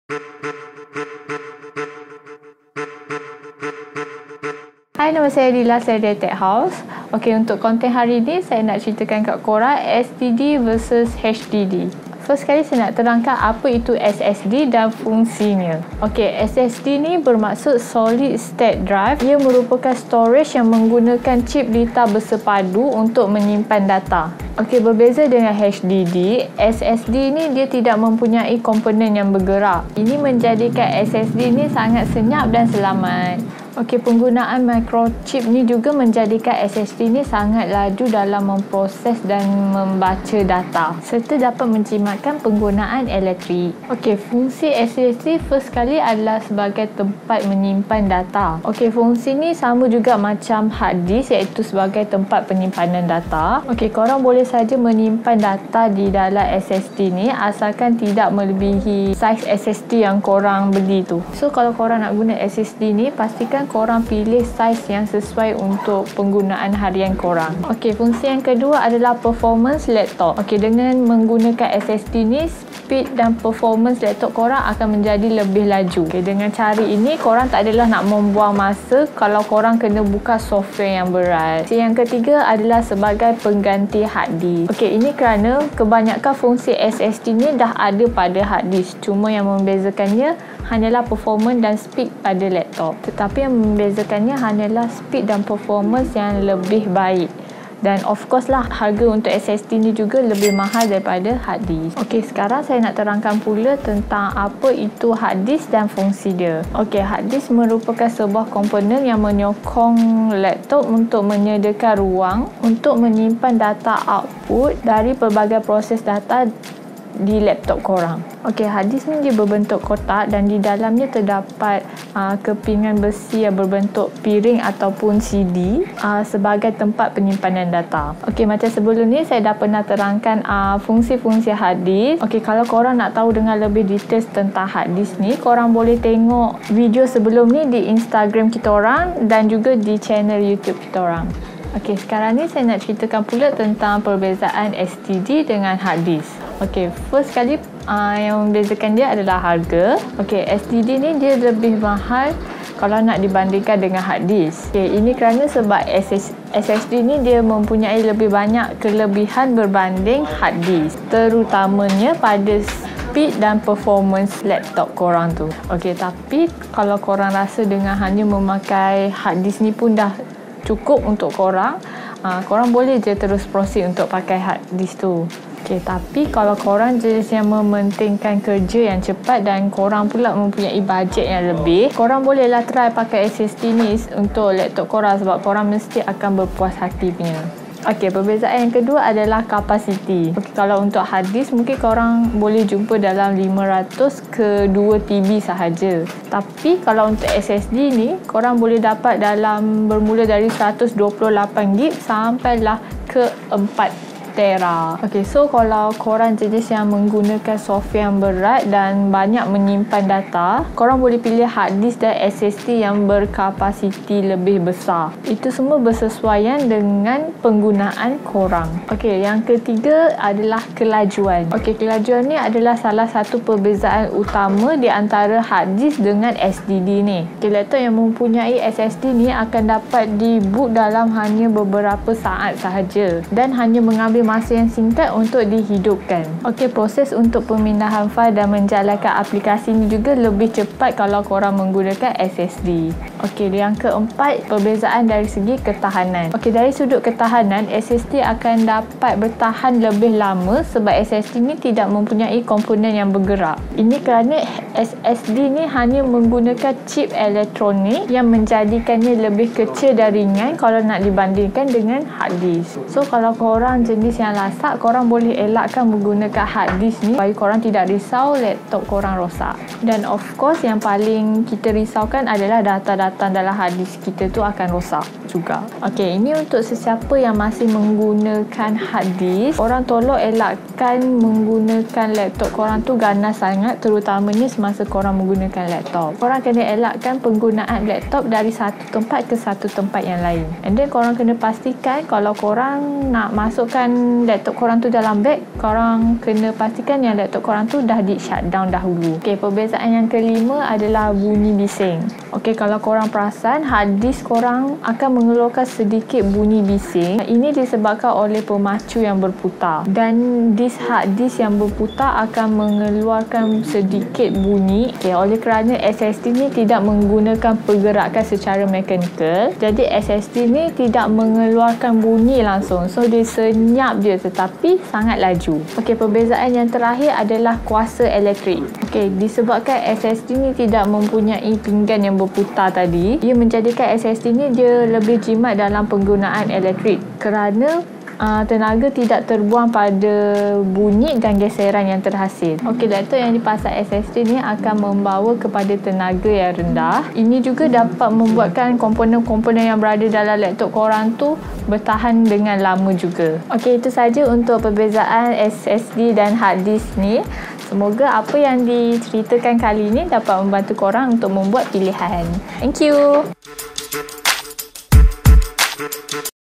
Hai, nama saya Dila, saya dari Tech House. Okey, untuk konten hari ini saya nak ceritakan kat korang SSD versus HDD. First sekali saya nak terangkan apa itu SSD dan fungsinya. Okey, SSD ni bermaksud Solid State Drive. Ia merupakan storage yang menggunakan chip data bersepadu untuk menyimpan data. Okey, berbeza dengan HDD, SSD ni dia tidak mempunyai komponen yang bergerak. Ini menjadikan SSD ni sangat senyap dan selamat. Okey, penggunaan microchip ni juga menjadikan SSD ni sangat laju dalam memproses dan membaca data serta dapat menjimatkan penggunaan elektrik. Okey, fungsi SSD first sekali adalah sebagai tempat menyimpan data. Okey, fungsi ni sama juga macam hard disk, iaitu sebagai tempat penyimpanan data. Okey, korang boleh saja menyimpan data di dalam SSD ni asalkan tidak melebihi saiz SSD yang korang beli tu. So, kalau korang nak guna SSD ni, pastikan korang pilih saiz yang sesuai untuk penggunaan harian korang. Okey, fungsi yang kedua adalah performance laptop. Okey, dengan menggunakan SSD ni, speed dan performance laptop korang akan menjadi lebih laju. Okey, dengan cara ini korang tak adalah nak membuang masa kalau korang kena buka software yang berat. Yang ketiga adalah sebagai pengganti hard disk. Okey, ini kerana kebanyakan fungsi SSD ni dah ada pada hard disk. Cuma yang membezakannya hanyalah performance dan speed pada laptop. Tetapi yang membezakannya hanyalah speed dan performance yang lebih baik. Dan of course lah, harga untuk SSD ni juga lebih mahal daripada hard disk. Okey, sekarang saya nak terangkan pula tentang apa itu hard disk dan fungsi dia. Okey, hard disk merupakan sebuah komponen yang menyokong laptop untuk menyediakan ruang untuk menyimpan data output dari pelbagai proses data di laptop korang. Okey, hard disk ni dia berbentuk kotak dan di dalamnya terdapat kepingan besi yang berbentuk piring ataupun CD sebagai tempat penyimpanan data. Okey, macam sebelum ni saya dah pernah terangkan fungsi-fungsi hard disk. Okey, kalau korang nak tahu dengan lebih details tentang hard disk ni, korang boleh tengok video sebelum ni di Instagram kita orang dan juga di channel YouTube kita orang. Okey, sekarang ni saya nak ceritakan pula tentang perbezaan SSD dengan hard disk. Okey, first sekali yang membezakan dia adalah harga. Okey, SSD ni dia lebih mahal kalau nak dibandingkan dengan hard disk. Okey, ini kerana sebab SSD ni dia mempunyai lebih banyak kelebihan berbanding hard disk, terutamanya pada speed dan performance laptop korang tu. Okey, tapi kalau korang rasa dengan hanya memakai hard disk ni pun dah cukup untuk korang, korang boleh je terus proceed untuk pakai hard disk tu. Okey, tapi kalau korang jenis yang mementingkan kerja yang cepat dan korang pula mempunyai bajet yang lebih, korang bolehlah try pakai SSD ni untuk laptop korang sebab korang mesti akan berpuas hati punya. Okey, perbezaan yang kedua adalah kapasiti. Okey, kalau untuk hard disk mungkin korang boleh jumpa dalam 500 ke 2 TB sahaja. Tapi kalau untuk SSD ni, korang boleh dapat dalam bermula dari 128 GB sampailah ke 4 tera. Okey, so kalau korang jenis yang menggunakan software yang berat dan banyak menyimpan data, korang boleh pilih hard disk dan SSD yang berkapasiti lebih besar. Itu semua bersesuaian dengan penggunaan korang. Okey, yang ketiga adalah kelajuan. Okey, kelajuan ni adalah salah satu perbezaan utama di antara hard disk dengan SSD ni. Okey, laptop yang mempunyai SSD ni akan dapat di-boot dalam hanya beberapa saat sahaja dan hanya mengambil masa yang singkat untuk dihidupkan. Okey, proses untuk pemindahan fail dan menjalankan aplikasi ni juga lebih cepat kalau korang menggunakan SSD. Okey, yang keempat, perbezaan dari segi ketahanan. Okey, dari sudut ketahanan, SSD akan dapat bertahan lebih lama sebab SSD ni tidak mempunyai komponen yang bergerak. Ini kerana SSD ni hanya menggunakan chip elektronik yang menjadikannya lebih kecil dan ringan kalau nak dibandingkan dengan hard disk. So, kalau korang jenis yang lasak, korang boleh elakkan menggunakan hard disk ni supaya korang tidak risau laptop korang rosak. Dan of course yang paling kita risaukan adalah data-data datang dalam hard disk kita tu akan rosak juga. Okey, ini untuk sesiapa yang masih menggunakan hard disk, korang tolong elakkan menggunakan laptop korang tu ganas sangat, terutamanya semasa korang menggunakan laptop. Korang kena elakkan penggunaan laptop dari satu tempat ke satu tempat yang lain. And then korang kena pastikan kalau korang nak masukkan laptop korang tu dalam beg, korang kena pastikan yang laptop korang tu dah di shutdown dahulu. Okey, perbezaan yang kelima adalah bunyi bising. Okey, kalau korang perasan, hard disk korang akan mengeluarkan sedikit bunyi bising. Ini disebabkan oleh pemacu yang berputar, dan disk hard disk yang berputar akan mengeluarkan sedikit bunyi. Okey, oleh kerana SSD ni tidak menggunakan pergerakan secara mekanikal, jadi SSD ni tidak mengeluarkan bunyi langsung. So dia senyap je tetapi sangat laju. Okey, perbezaan yang terakhir adalah kuasa elektrik. Okey, disebabkan SSD ni tidak mempunyai pinggan yang berputar tadi, ia menjadikan SSD ni dia lebih jimat dalam penggunaan elektrik kerana tenaga tidak terbuang pada bunyi dan geseran yang terhasil. Okey, laptop yang dipasang SSD ni akan membawa kepada tenaga yang rendah. Ini juga dapat membuatkan komponen-komponen yang berada dalam laptop korang tu bertahan dengan lama juga. Okey, itu saja untuk perbezaan SSD dan hard disk ni. Semoga apa yang diceritakan kali ini dapat membantu korang untuk membuat pilihan. Thank you.